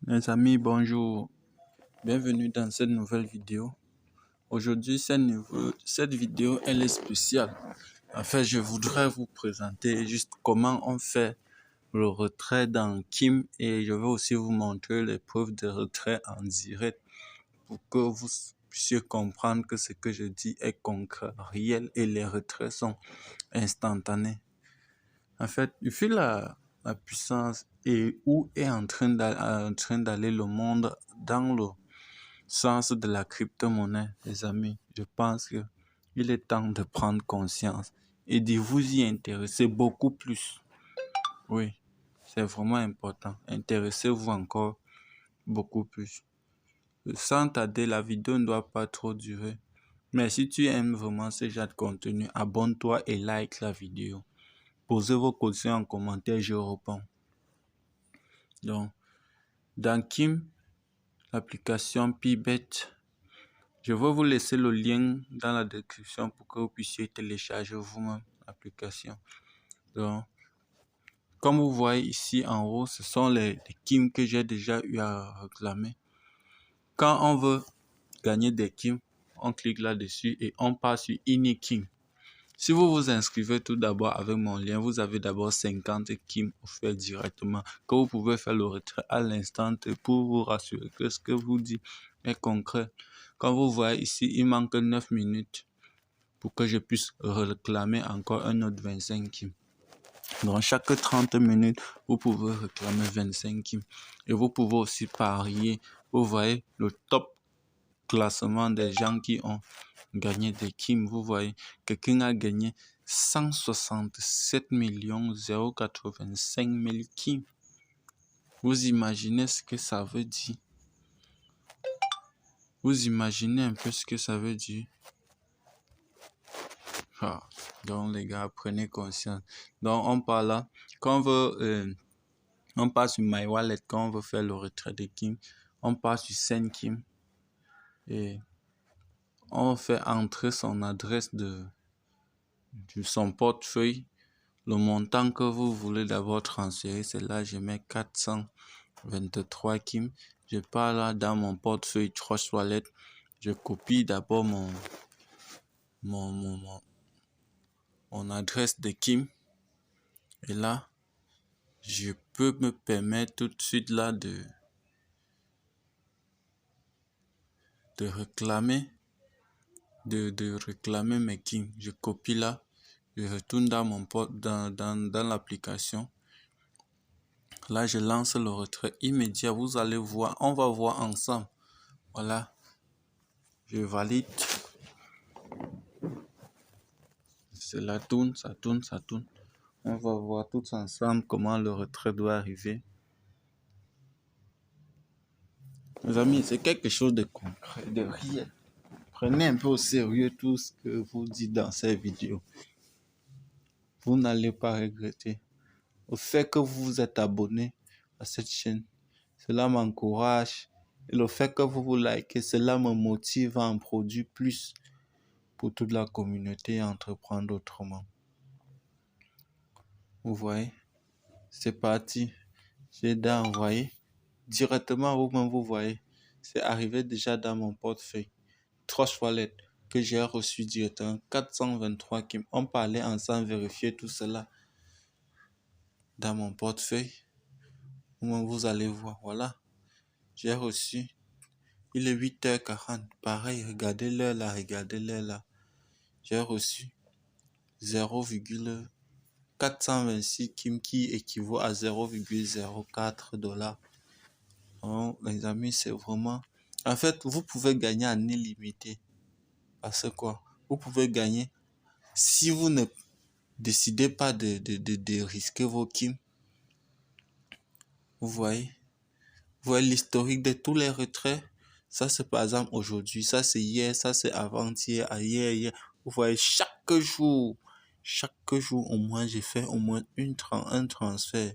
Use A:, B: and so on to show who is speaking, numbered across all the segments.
A: Mes amis, bonjour. Bienvenue dans cette nouvelle vidéo. Aujourd'hui, cette vidéo, elle est spéciale. En fait, je voudrais vous présenter juste comment on fait le retrait dans Kim et je vais aussi vous montrer les preuves de retrait en direct pour que vous puissiez comprendre que ce que je dis est concret, réel et les retraits sont instantanés. En fait, vu la puissance et où est en train d'aller le monde dans le sens de la crypto-monnaie, les amis, je pense que il est temps de prendre conscience et de vous y intéresser beaucoup plus. Oui, c'est vraiment important. Intéressez-vous encore beaucoup plus. Sans tarder, la vidéo ne doit pas trop durer. Mais si tu aimes vraiment ce genre de contenu, abonne-toi et like la vidéo. Posez vos questions en commentaire, je réponds. Donc, dans Kim, l'application Pibet, je vais vous laisser le lien dans la description pour que vous puissiez télécharger vous-même l'application. Donc, comme vous voyez ici en haut, ce sont les Kim que j'ai déjà eu à réclamer. Quand on veut gagner des Kim, on clique là-dessus et on passe sur Inikim. Si vous vous inscrivez tout d'abord avec mon lien, vous avez d'abord 50 Kim offerts directement que vous pouvez faire le retrait à l'instant pour vous rassurer que ce que vous dites est concret. Comme vous voyez ici, il manque 9 minutes pour que je puisse réclamer encore un autre 25 Kim. Dans chaque 30 minutes, vous pouvez réclamer 25 Kim. Et vous pouvez aussi parier. Vous voyez le top classement des gens qui ont gagné des Kim. Vous voyez, quelqu'un a gagné 167 085 000 Kim. Vous imaginez ce que ça veut dire? Vous imaginez un peu ce que ça veut dire? Donc les gars, prenez conscience. Donc on parle là. Quand on veut, on passe sur My Wallet quand on veut faire le retrait de Kim. On passe sur Send Kim. Et on fait entrer son adresse de son portefeuille. Le montant que vous voulez d'abord transférer, c'est là, je mets 423 Kim. Je pars là dans mon portefeuille Trust Wallet. Je copie d'abord mon adresse de Kim. Et là, je peux me permettre tout de suite là de réclamer mes Kim. Je copie là. Je retourne dans mon dans l'application. Là, je lance le retrait immédiat. Vous allez voir, on va voir ensemble. Voilà. Je valide. Cela tourne, ça tourne, ça tourne. On va voir tous ensemble comment le retrait doit arriver. Mes amis, c'est quelque chose de concret, de réel. Prenez un peu au sérieux tout ce que vous dites dans cette vidéo. Vous n'allez pas regretter. Au fait que vous vous êtes abonné à cette chaîne, cela m'encourage. Et le fait que vous likez, cela me motive à en produire plus pour toute la communauté et entreprendre autrement. Vous voyez, c'est parti. J'ai d'envoyer directement vous-même, vous voyez. C'est arrivé déjà dans mon portefeuille. Trust Wallet que j'ai reçu directement. 423 Kim. On parlait ensemble, vérifier tout cela dans mon portefeuille. Vous allez voir, voilà. J'ai reçu. Il est 8h40. Pareil, regardez l'heure là, regardez l'heure là. J'ai reçu 0,426 Kim qui équivaut à 0,04 $. Donc, les amis, c'est vraiment... En fait, vous pouvez gagner en illimité. Parce que quoi? Vous pouvez gagner si vous ne décidez pas de risquer vos Kim. Vous voyez? Vous voyez l'historique de tous les retraits. Ça, c'est par exemple aujourd'hui. Ça, c'est hier. Ça, c'est avant-hier. Hier. Vous voyez, chaque jour, au moins, j'ai fait au moins un transfert.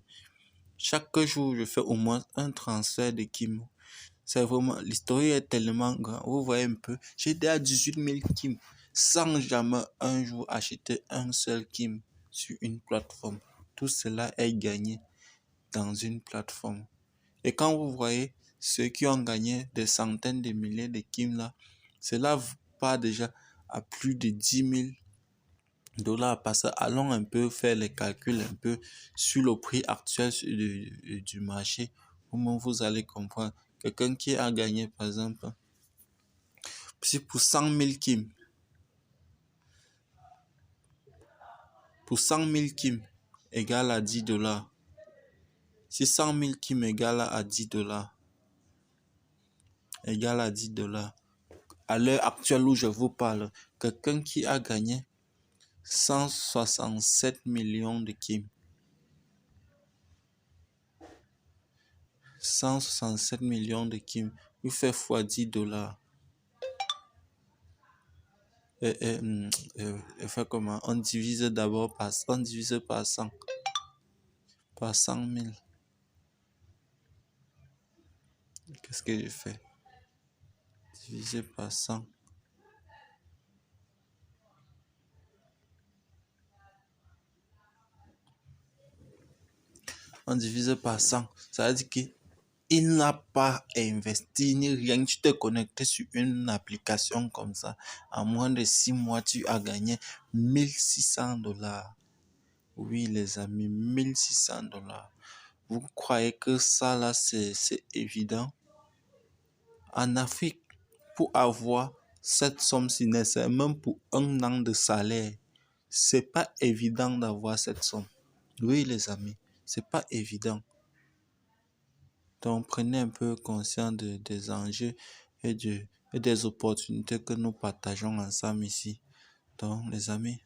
A: Chaque jour, je fais au moins un transfert de Kim. C'est vraiment, l'histoire est tellement grande. Vous voyez un peu, j'ai déjà 18 000 Kim sans jamais un jour acheter un seul Kim sur une plateforme. Tout cela est gagné dans une plateforme. Et quand vous voyez, ceux qui ont gagné des centaines de milliers de Kim là, cela part déjà à plus de 10 000 $ parce que allons un peu faire les calculs un peu sur le prix actuel du marché. Vous allez comprendre. Quelqu'un qui a gagné, par exemple, si pour 100 000 Kim, pour 100 000 Kim égale à 10 $. Si 100 000 Kim égale à 10 $, égale à 10 $, à l'heure actuelle où je vous parle, quelqu'un qui a gagné 167 millions de Kim, 167 millions de Kim, il fait fois 10 $. Fait comment? On divise d'abord par 100. Par 100 000. Qu'est-ce que je fais? Divisé par 100. On divise par 100. Ça veut dire qu'il n'a pas investi ni rien. Tu t'es connecté sur une application comme ça. En moins de 6 mois, tu as gagné 1 600 $. Oui, les amis, 1 600 $. Vous croyez que ça, là, c'est évident? En Afrique, pour avoir cette somme-ci, c'est même pour un an de salaire. C'est pas évident d'avoir cette somme. Oui, les amis, c'est pas évident. Donc, prenez un peu conscience des enjeux et des opportunités que nous partageons ensemble ici. Donc, les amis,